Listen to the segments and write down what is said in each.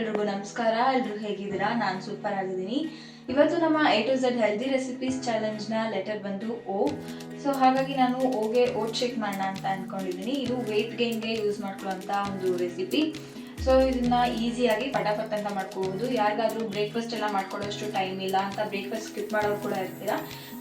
ಎಲ್ರಿಗೂ ನಮಸ್ಕಾರ. ಎಲ್ಲರೂ ಹೇಗಿದ್ದೀರಾ? ನಾನು ಸೂಪರ್ ಆಗಿದ್ದೀನಿ. ಇವತ್ತು ನಮ್ಮ A to Z healthy recipes ಚಾಲೆಂಜ್ನ ಲೆಟರ್ ಬಂದು ಓ. ಸೊ ಹಾಗಾಗಿ ನಾನು ಓಗೆ ಓಟ್ ಶೇಕ್ ಮಾಡೋಣ ಅಂತ ಅಂದ್ಕೊಂಡಿದ್ದೀನಿ. ಇದು ವೆಯ್ಟ್ ಗೇನ್ಗೆ ಯೂಸ್ ಮಾಡ್ಕೊಳ್ಳೋಂಥ ಒಂದು ರೆಸಿಪಿ. ಸೊ ಇದನ್ನು ಈಸಿಯಾಗಿ ಪಟಾಪಟ್ ಅಂತ ಮಾಡ್ಕೋಬೋದು. ಯಾರಿಗಾದರೂ ಬ್ರೇಕ್ಫಾಸ್ಟ್ ಎಲ್ಲ ಮಾಡ್ಕೊಳ್ಳೋಷ್ಟು ಟೈಮ್ ಇಲ್ಲ ಅಂತ ಬ್ರೇಕ್ಫಾಸ್ಟ್ ಸ್ಕಿಪ್ ಮಾಡೋರು ಕೂಡ ಇರ್ತೀರಾ,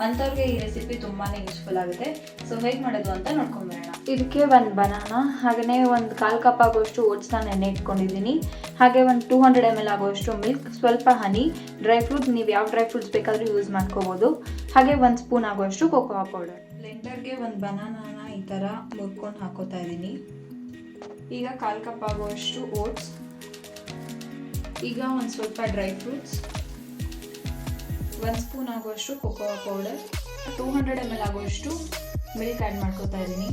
ಅಂಥವ್ರಿಗೆ ಈ ರೆಸಿಪಿ ತುಂಬಾ ಯೂಸ್ಫುಲ್ ಆಗುತ್ತೆ. ಸೊ ಹೇಗೆ ಮಾಡೋದು ಅಂತ ನೋಡ್ಕೊಂಬರೋಣ. ಇದಕ್ಕೆ ಒಂದು ಬನಾನಾ, ಹಾಗೆಯೇ ಒಂದು 1/4 ಕಪ್ ಆಗೋಷ್ಟು ಓಟ್ಸ್ನ ನೆನೆ ಇಟ್ಕೊಂಡಿದ್ದೀನಿ. ಹಾಗೆ ಒಂದು 200 ml ಆಗೋಷ್ಟು ಮಿಲ್ಕ್, ಸ್ವಲ್ಪ ಹನಿ, ಡ್ರೈ ಫ್ರೂಟ್, ನೀವು ಯಾವ ಡ್ರೈ ಫ್ರೂಟ್ಸ್ ಬೇಕಾದರೂ ಯೂಸ್ ಮಾಡ್ಕೋಬೋದು. ಹಾಗೆ 1 ಸ್ಪೂನ್ ಆಗೋಷ್ಟು ಕೋಕೋ ಪೌಡರ್. ಬ್ಲೆಂಡರ್ಗೆ ಒಂದು ಬನಾನಾನ ಈ ಥರ ಮುರ್ಕೊಂಡು ಹಾಕೋತಾ ಇದ್ದೀನಿ. ಈಗ 1/4 ಕಪ್ ಆಗುವಷ್ಟು ಓಟ್ಸ್, ಈಗ ಒಂದು ಸ್ವಲ್ಪ ಡ್ರೈ ಫ್ರೂಟ್ಸ್, 1 ಸ್ಪೂನ್ ಆಗುವಷ್ಟು ಕೋಕೋ ಪೌಡರ್, 200 ml ಆಗುವಷ್ಟು ಮಿಲ್ಕ್ ಆ್ಯಡ್ ಮಾಡ್ಕೋತಾ ಇದ್ದೀನಿ.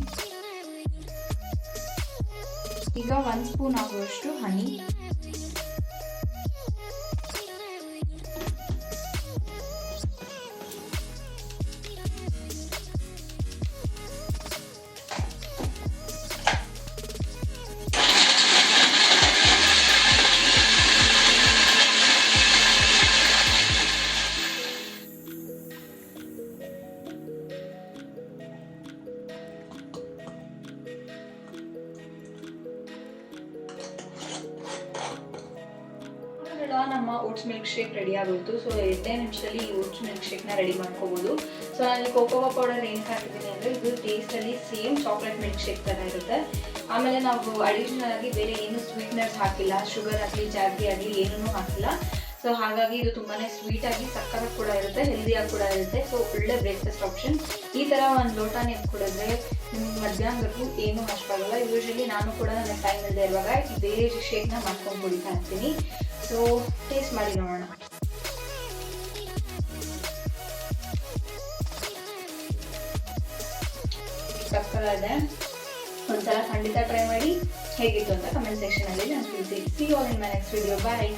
ಈಗ 1 ಸ್ಪೂನ್ ಆಗುವಷ್ಟು ಹನಿ, ನಮ್ಮ ಓಟ್ಸ್ ಮಿಲ್ಕ್ ಶೇಕ್ ರೆಡಿ ಆಗೋಯ್ತು. ಸೊ 2 ನಿಮಿಷದಲ್ಲಿ ಈ ಓಟ್ಸ್ ಮಿಲ್ಕ್ ಶೇಕ್ನ ರೆಡಿ ಮಾಡ್ಕೋಬೋದು. ಸೊ ನಾನು ಕೋಕೋ ಪೌಡರ್ ಏನು ಹಾಕಿದ್ದೀನಿ ಅಂದರೆ ಇದು ಟೇಸ್ಟಲ್ಲಿ ಸೇಮ್ ಚಾಕ್ಲೇಟ್ ಮಿಲ್ಕ್ ಶೇಕ್ ಥರ ಇರುತ್ತೆ. ಆಮೇಲೆ ನಾವು ಅಡಿಷ್ನಲ್ ಆಗಿ ಬೇರೆ ಏನು ಸ್ವೀಟ್ನರ್ಸ್ ಹಾಕಿಲ್ಲ, ಶುಗರ್ ಆಗಲಿ ಜಾಗ್ರಿ ಆಗಲಿ ಏನೂ ಹಾಕಿಲ್ಲ. ಸೊ ಹಾಗಾಗಿ ಇದು ತುಂಬಾ ಸ್ವೀಟಾಗಿ ಸಕ್ಕತ್ತಾಗಿ ಕೂಡ ಇರುತ್ತೆ, ಹೆಲ್ದಿಯಾಗಿ ಕೂಡ ಇರುತ್ತೆ. ಸೊ ಒಳ್ಳೆ ಬ್ರೇಕ್ಫಾಸ್ಟ್ ಆಪ್ಷನ್. ಈ ಥರ ಒಂದು ಲೋಟನೇ ಕುಡಿದ್ರೆ ನಿಮ್ಗೆ ಮಧ್ಯಾಹ್ನದವರೆಗೂ ಏನೂ ಹಶ್ವಾಗಲ್ಲ. ಯೂಶ್ವಲಿ ನಾನು ಕೂಡ ನನ್ನ ಟೈಮ್ ಇಲ್ಲದೆ ಇರುವಾಗ ಬೇರೆ ಶೇಕ್ನ ಮಾಡ್ಕೊಂಡು ಕುಡಿತಾ ಇರ್ತೀನಿ. ಸೊ ಟೇಸ್ಟ್ ಮಾಡಿ ನೋಡೋಣ. ಸಕ್ಕತ್ತಾಗಿದೆ, ಒಂದ್ಸಲ ಖಂಡಿತ ಟ್ರೈ ಮಾಡಿ. ಹೇಗಿತ್ತು ಅಂತ ಕಮೆಂಟ್ ಸೆಕ್ಷನಲ್ಲಿ ನಾನು ತಿಳಿಸಿ. See you all in my next video. Bye.